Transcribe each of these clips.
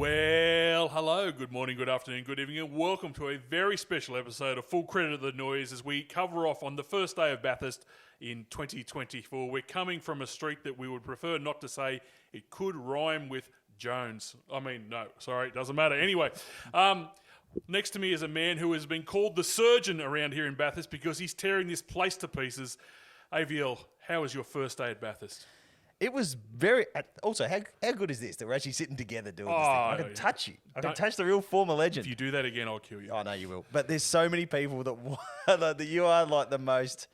Well, hello, good morning, good afternoon, good evening, and welcome to a very special episode of Full Credit of the Noise as we cover off on the first day of Bathurst in 2024. We're coming from a street that we would prefer not to say. It could rhyme with Jones. It doesn't matter. Anyway, next to me is a man who has been called the surgeon around here in Bathurst because he's tearing this place to pieces. AVL, how was your first day at Bathurst? It was very... Also, how good is this that we're actually sitting together doing this thing? I can touch you. I can touch the real former legend. If you do that again, I'll kill you. I know you will. But there's so many people that you are like the most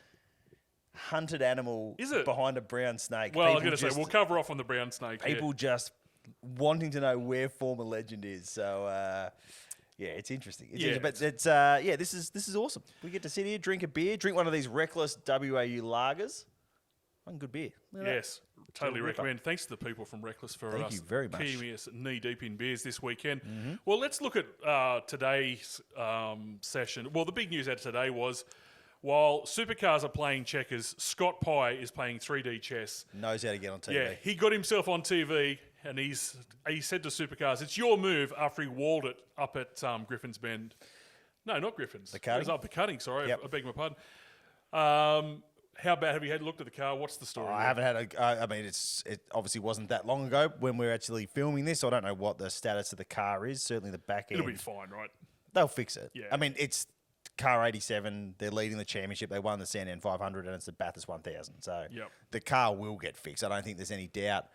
hunted animal behind a brown snake. Well, I was going to say, we'll cover off on the brown snake. People just wanting to know where former legend is. So, it's interesting. But this is awesome. We get to sit here, drink a beer, drink one of these reckless WAU lagers. One good beer. Yes, totally recommend. Thanks to the people from Reckless for Thank you very much. keeping us knee-deep in beers this weekend. Mm-hmm. Well, let's look at today's session. Well, the big news out of today was while supercars are playing checkers, Scott Pye is playing 3D chess. Knows how to get on TV. Yeah, he got himself on TV and he said to supercars, it's your move after he walled it up at Griffin's Bend. No, not Griffin's. The cutting? It was up the cutting, sorry. Yep. I beg my pardon. How bad have you looked at the car? What's the story? I haven't had it obviously wasn't that long ago when we were actually filming this. So I don't know what the status of the car is. Certainly the back end. It'll be fine, right? They'll fix it. Yeah. I mean, it's car 87. They're leading the championship. They won the Sandown 500 and it's the Bathurst 1000. So the car will get fixed. I don't think there's any doubt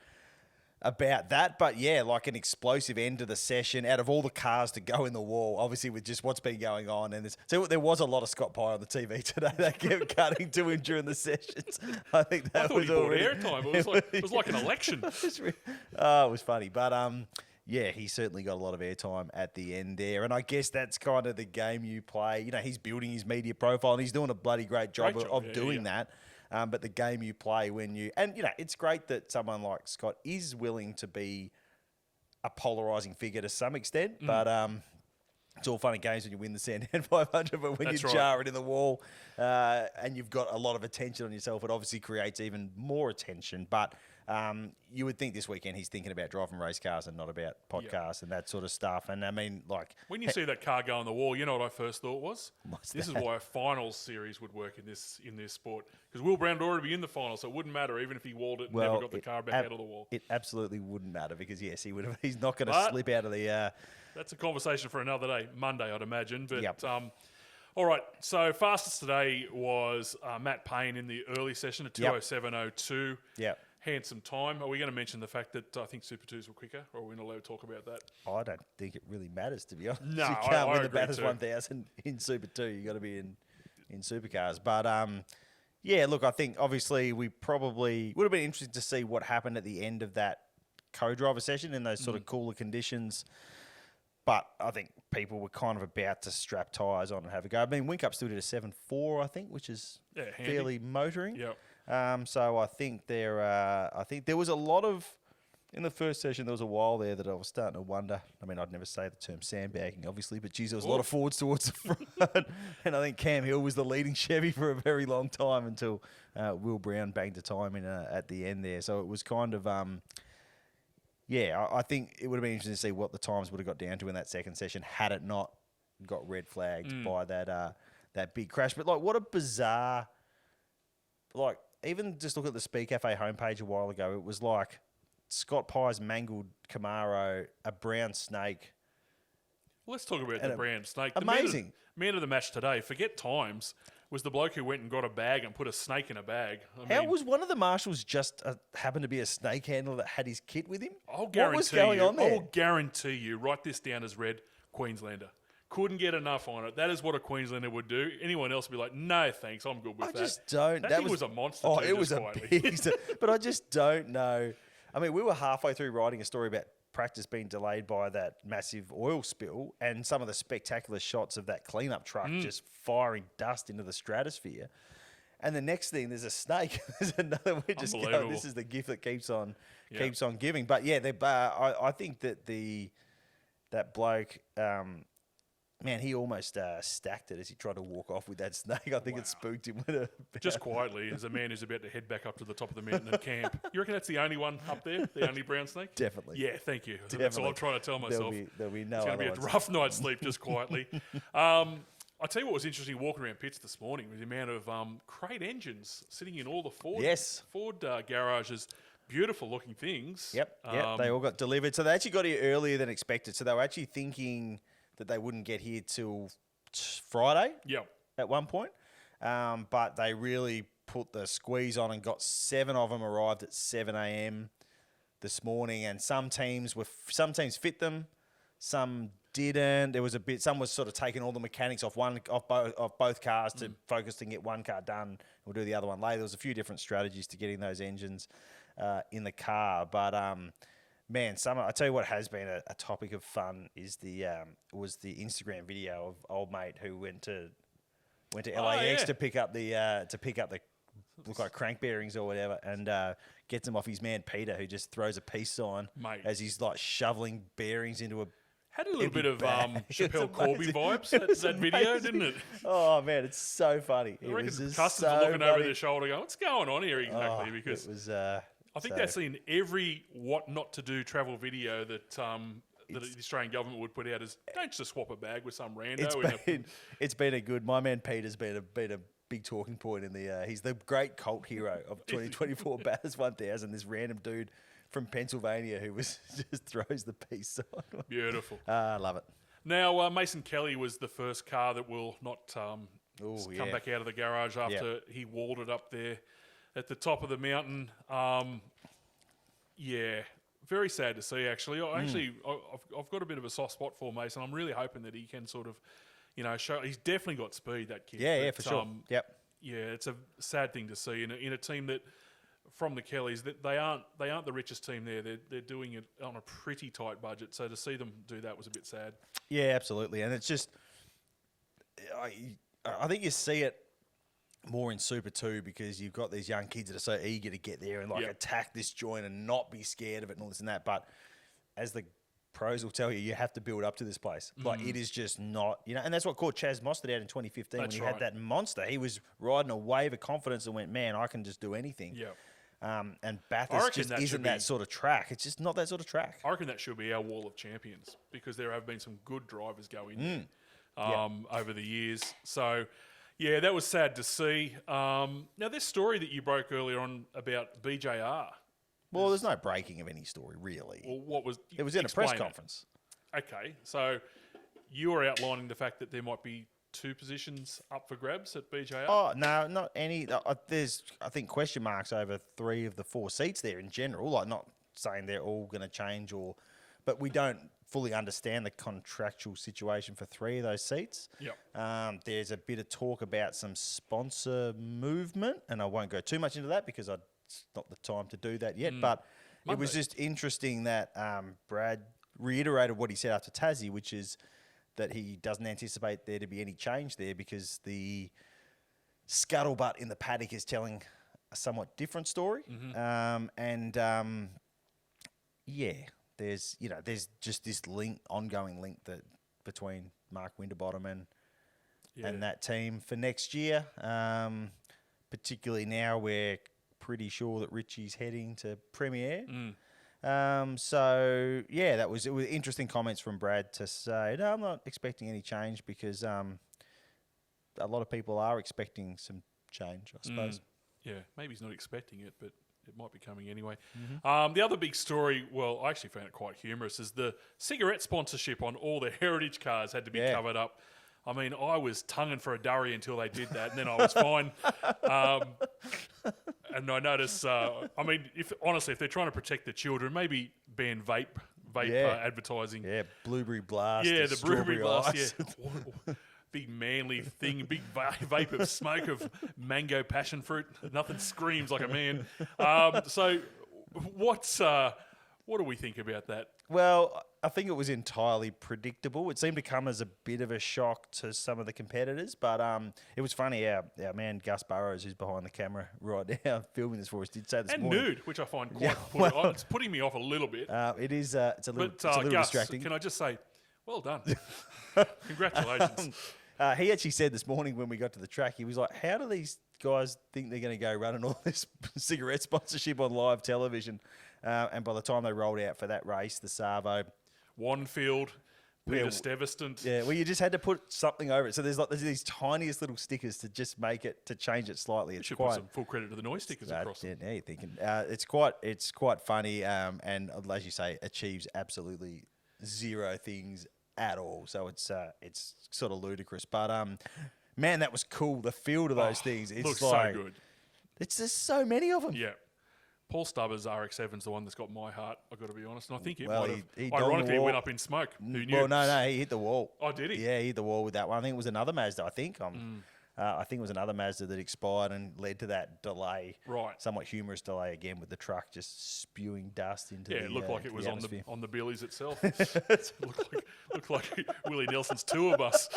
about that. But yeah, like an explosive end to the session out of all the cars to go in the wall, obviously with just what's been going on. And so there was a lot of Scott Pye on the TV today that kept cutting to him during the sessions. I think that was all airtime. It was like an election. It was funny. But he certainly got a lot of airtime at the end there. And I guess that's kind of the game you play. You know, he's building his media profile and he's doing a bloody great job of doing that. But the game you play it's great that someone like Scott is willing to be a polarising figure to some extent, but it's all fun and games when you win the Sandown 500, but when jar it in the wall and you've got a lot of attention on yourself, it obviously creates even more attention. But you would think this weekend he's thinking about driving race cars and not about podcasts and that sort of stuff. And I mean, like... When you see that car go on the wall, you know what I first thought was? This is why a finals series would work in this sport. Because Will Brown would already be in the final, so it wouldn't matter even if he walled it and never got the car back out of the wall. It absolutely wouldn't matter because, yes, he's not going to slip out of the... That's a conversation for another day. Monday, I'd imagine. But all right, so fastest today was Matt Payne in the early session at 2:07.02. Yeah. Handsome time. Are we going to mention the fact that I think Super 2s were quicker, or are we not allowed to talk about that? I don't think it really matters, to be honest. No, you can't win the agree Bathurst 1000 in Super 2. You've got to be in supercars. But, look, I think obviously we probably would have been interesting to see what happened at the end of that co-driver session in those sort of cooler conditions. But I think people were kind of about to strap tyres on and have a go. I mean, Whincup still did a 7.4, I think, which is fairly motoring. Yep. So I think there was a lot of, in the first session, there was a while there that I was starting to wonder. I mean, I'd never say the term sandbagging, obviously, but geez, there was a lot of forwards towards the front. And I think Cam Hill was the leading Chevy for a very long time until Will Brown banged a time in at the end there. So it was kind of... I think it would have been interesting to see what the times would have got down to in that second session had it not got red flagged by that big crash. But, like, what a bizarre... Like, even just look at the Speed Cafe homepage a while ago, it was like Scott Pye's mangled Camaro, a brown snake. Well, let's talk about the brown snake. Amazing. The man of the match today, forget times, was the bloke who went and got a bag and put a snake in a bag. How was one of the marshals just happened to be a snake handler that had his kit with him? What was going on there? I'll guarantee you, write this down as red, Queenslander. Couldn't get enough on it. That is what a Queenslander would do. Anyone else would be like, no, thanks, I'm good with that. I just don't. That was a monster. Oh, it was a beast. But I just don't know. I mean, we were halfway through writing a story about practice being delayed by that massive oil spill and some of the spectacular shots of that cleanup truck just firing dust into the stratosphere. And the next thing, there's a snake. There's another. We just go, this is the gift that keeps on giving. But yeah, I think that that bloke. man, he almost stacked it as he tried to walk off with that snake. I think it spooked him with a... Just quietly, as a man who's about to head back up to the top of the mountain and camp. You reckon that's the only one up there? The only brown snake? Definitely. Yeah, thank you. Definitely. That's all I'm trying to tell myself. There'll be no it's going to be a rough night's sleep, just quietly. I'll tell you what was interesting walking around pits this morning was the amount of crate engines sitting in all the Ford garages. Beautiful looking things. Yep, they all got delivered. So they actually got here earlier than expected. So they were actually thinking that they wouldn't get here till Friday at one point. But they really put the squeeze on and got 7 of them arrived at 7 a.m. this morning. And some teams fit them, some didn't. There was some was sort of taking all the mechanics off both cars to focus and get one car done. We'll do the other one later. There was a few different strategies to getting those engines in the car. But man, I tell you what has been a topic of fun is was the Instagram video of old mate who went to LAX to pick up the look like crank bearings or whatever, and gets them off his man Peter, who just throws a peace sign as he's like shoveling bearings into a... Had a little bit of Chappelle Corby vibes, that video, didn't it? Oh, man, it's so funny. I reckon customers are looking over their shoulder going, what's going on here exactly? Because it was, I think that's in every what not to do travel video that the Australian government would put out is don't just swap a bag with some rando. It's been a good... My man Peter's been a big talking point in the... he's the great cult hero of 2024 Bathurst 1000, this random dude from Pennsylvania who just throws the peace sign. Beautiful. I love it. Now, Mason Kelly was the first car that will not come back out of the garage after he walled it up there at the top of the mountain. Very sad to see, actually. I've got a bit of a soft spot for Mason. I'm really hoping that he can sort of, show... He's definitely got speed, that kid. Yeah, for sure. Yep. Yeah, it's a sad thing to see in a team that... From the Kellys, that they aren't the richest team there. They're doing it on a pretty tight budget. So to see them do that was a bit sad. Yeah, absolutely. And it's just, I think you see it more in Super 2 because you've got these young kids that are so eager to get there and attack this joint and not be scared of it and all this and that. But as the pros will tell you, you have to build up to this place. Like it is just not, and that's what caught Chaz Mostert out in 2015 when he had that monster. He was riding a wave of confidence and went, man, I can just do anything. Yeah. And Bathurst just isn't that sort of track. It's just not that sort of track. I reckon that should be our wall of champions because there have been some good drivers going over the years. So, yeah, that was sad to see. Now, this story that you broke earlier on about BJR. Well, there's no breaking of any story, really. Well, it was in a press conference. Okay, so you were outlining the fact that there might be 2 positions up for grabs at BJR? Oh, no, not any. There's, I think, question marks over 3 of the 4 seats there in general. Like, not saying they're all going to change, but we don't fully understand the contractual situation for 3 of those seats. Yep. There's a bit of talk about some sponsor movement, and I won't go too much into that because it's not the time to do that yet. But Monday. It was just interesting that Brad reiterated what he said after Tassie, which is that he doesn't anticipate there to be any change there because the scuttlebutt in the paddock is telling a somewhat different story. There's just this ongoing link between Mark Winterbottom and that team for next year. Particularly now we're pretty sure that Richie's heading to Premier. It was interesting comments from Brad to say, no, I'm not expecting any change because a lot of people are expecting some change, I suppose. Yeah, maybe he's not expecting it, but it might be coming anyway. The other big story, well, I actually found it quite humorous, is the cigarette sponsorship on all the heritage cars had to be covered up. I mean, I was tonguing for a durry until they did that, and then I was fine. And I noticed, if they're trying to protect the children, maybe ban vape advertising. Yeah, Blueberry Blast. Yeah, the Blueberry Blast, yeah. Big manly thing, big vape of smoke of mango passion fruit. Nothing screams like a man. So what do we think about that? Well, I think it was entirely predictable. It seemed to come as a bit of a shock to some of the competitors, but it was funny. Our man Gus Burrows, who's behind the camera right now filming this for us, did say this morning. And nude, which I find quite it's putting me off a little bit. It is. It's a little Gus, distracting. Can I just say, Well done. Congratulations. He actually said this morning when we got to the track, he was like, how do these guys think they're going to go running all this cigarette sponsorship on live television? And by the time they rolled out for that race, the Savo, Wanfield, Peter Stuyvesant. Yeah, well, you just had to put something over it. So there's these tiniest little stickers to just to change it slightly. It's should quite, put some full credit to the noise stickers across them. Yeah, you're thinking. It's quite funny, and as you say, achieves absolutely zero things at all. So it's sort of ludicrous. But man, that was cool. The field of those things. It's looks like, so good. It's just so many of them. Yeah. Paul Stubber's RX-7's the one that's got my heart, I've got to be honest. And I think it he ironically, it went up in smoke. Who knew? Well, no, he hit the wall. Oh, did he? Yeah, he hit the wall with that one. I think it was another Mazda, I think it was another Mazda that expired and led to that delay. Right. Somewhat humorous delay again with the truck just spewing dust into it looked like it was on the Billies itself. It looked like Willie Nelson's tour bus.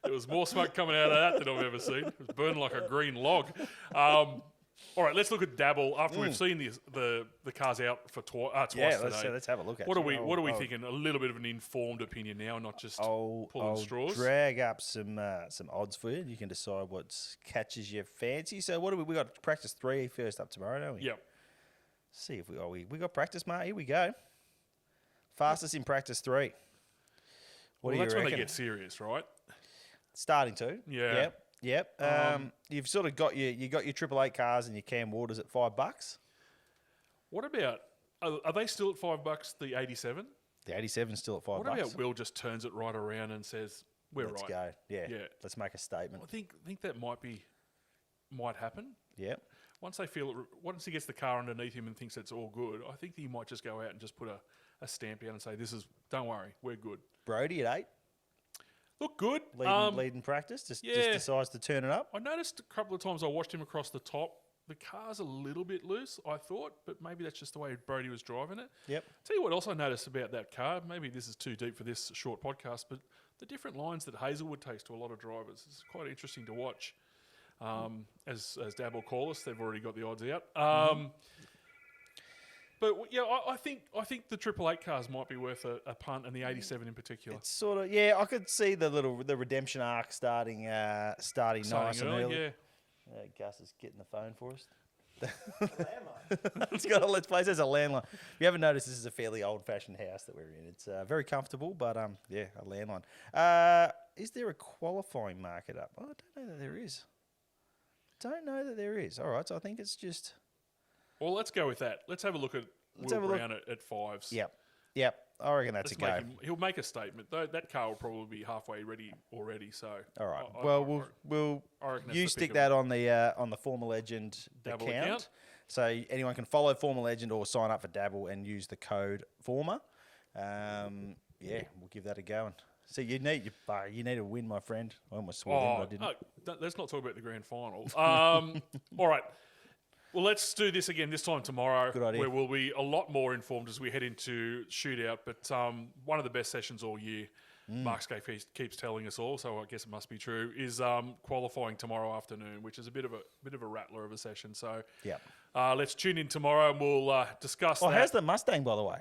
There was more smoke coming out of that than I've ever seen. It was burning like a green log. All right, let's look at Dabble after we've seen the cars out for twice today. Let's have a look at What are we thinking? A little bit of an informed opinion now, not just pulling straws. Drag up some odds for you. You can decide what catches your fancy. So what do we got? Practice 3 first up tomorrow, don't we? Yep. See if we got practice, mate. Here we go. Fastest in practice 3. What do you that's reckon? When they get serious, right? Starting to. Yeah. Yep. You've sort of got your 888 cars and your Cam Waters at $5. What about are they still at $5? The 87? The 87's still at $5. What about Will just turns it right around and says, Let's go. Yeah. Let's make a statement. I think that might happen. Yep. Once once he gets the car underneath him and thinks it's all good, I think he might just go out and just put a stamp down and say, don't worry, we're good. Brody at 8. Look good. Leading practice. Just decides to turn it up. I noticed a couple of times I watched him across the top. The car's a little bit loose, I thought, but maybe that's just the way Brody was driving it. Yep. Tell you what else I noticed about that car. Maybe this is too deep for this short podcast, but the different lines that Hazelwood takes to a lot of drivers is quite interesting to watch. As Dab will call us, they've already got the odds out. But yeah, I think the 888 cars might be worth a punt, and the 87 in particular. It's sort of I could see the redemption arc starting nice and early. Yeah. Gus is getting the phone for us. It's got a Let's Play. It says a landline. If you haven't noticed, this is a fairly old-fashioned house that we're in. It's very comfortable, but a landline. Is there a qualifying market up? I don't know that there is. All right, so I think it's just. Well, let's go with that. Let's have a look at Will Brown at 5s. Yep. I reckon that's a go. He'll make a statement. That car will probably be halfway ready already. So all right. We'll you stick that on the Former Legend account. So anyone can follow Former Legend or sign up for Dabble and use the code Former. We'll give that a go. And so you need to win, my friend. I almost swore in, but I didn't. No, let's not talk about the grand final. All right. Well, let's do this again this time tomorrow. Good idea. Where we'll be a lot more informed as we head into shootout. But one of the best sessions all year, Mark Skate keeps telling us all, so I guess it must be true, is qualifying tomorrow afternoon, which is a bit of a rattler of a session. So let's tune in tomorrow and we'll discuss that. How's the Mustang, by the way?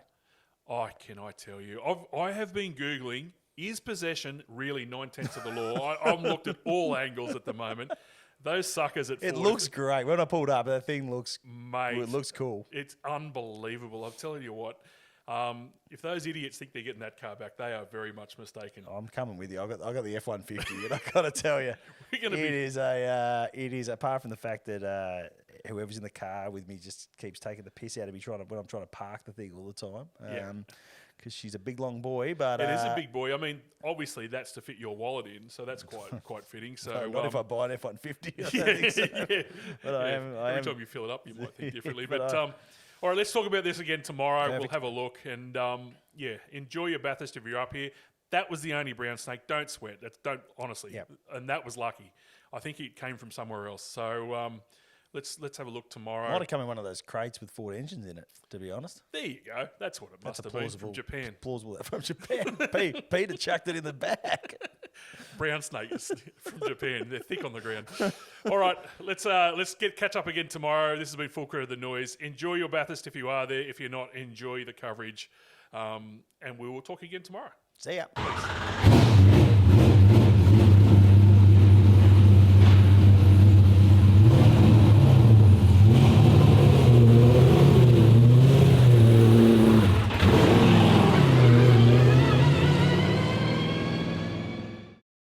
Can I tell you? I have been Googling, is possession really 9/10 of the law? I'm looked at all angles at the moment. Those suckers at 40. It looks great. When I pulled up, that thing looks... Mate. It looks cool. It's unbelievable. I'm telling you what. If those idiots think they're getting that car back, they are very much mistaken. I'm coming with you. I got the F-150, and I got to tell you, it is apart from the fact that whoever's in the car with me just keeps taking the piss out of me when I'm trying to park the thing all the time. Because she's a big long boy, but it is a big boy. I mean, obviously that's to fit your wallet in, so that's quite fitting. So not if I buy an F-150. I don't think so. But every time you fill it up, you might think differently. But all right, let's talk about this again tomorrow. We'll have a look and enjoy your Bathurst if you're up here. That was the only brown snake. Don't sweat. Honestly. Yep. And that was lucky. I think it came from somewhere else. So. Let's have a look tomorrow. Might have come in one of those crates with Ford engines in it, to be honest. There you go. That's what it must have been from Japan. Plausible from Japan. Peter chucked it in the back. Brown snakes from Japan. They're thick on the ground. All right, let's catch up again tomorrow. This has been Full Credit of the Noise. Enjoy your Bathurst if you are there. If you're not, enjoy the coverage. And we will talk again tomorrow. See ya. Peace.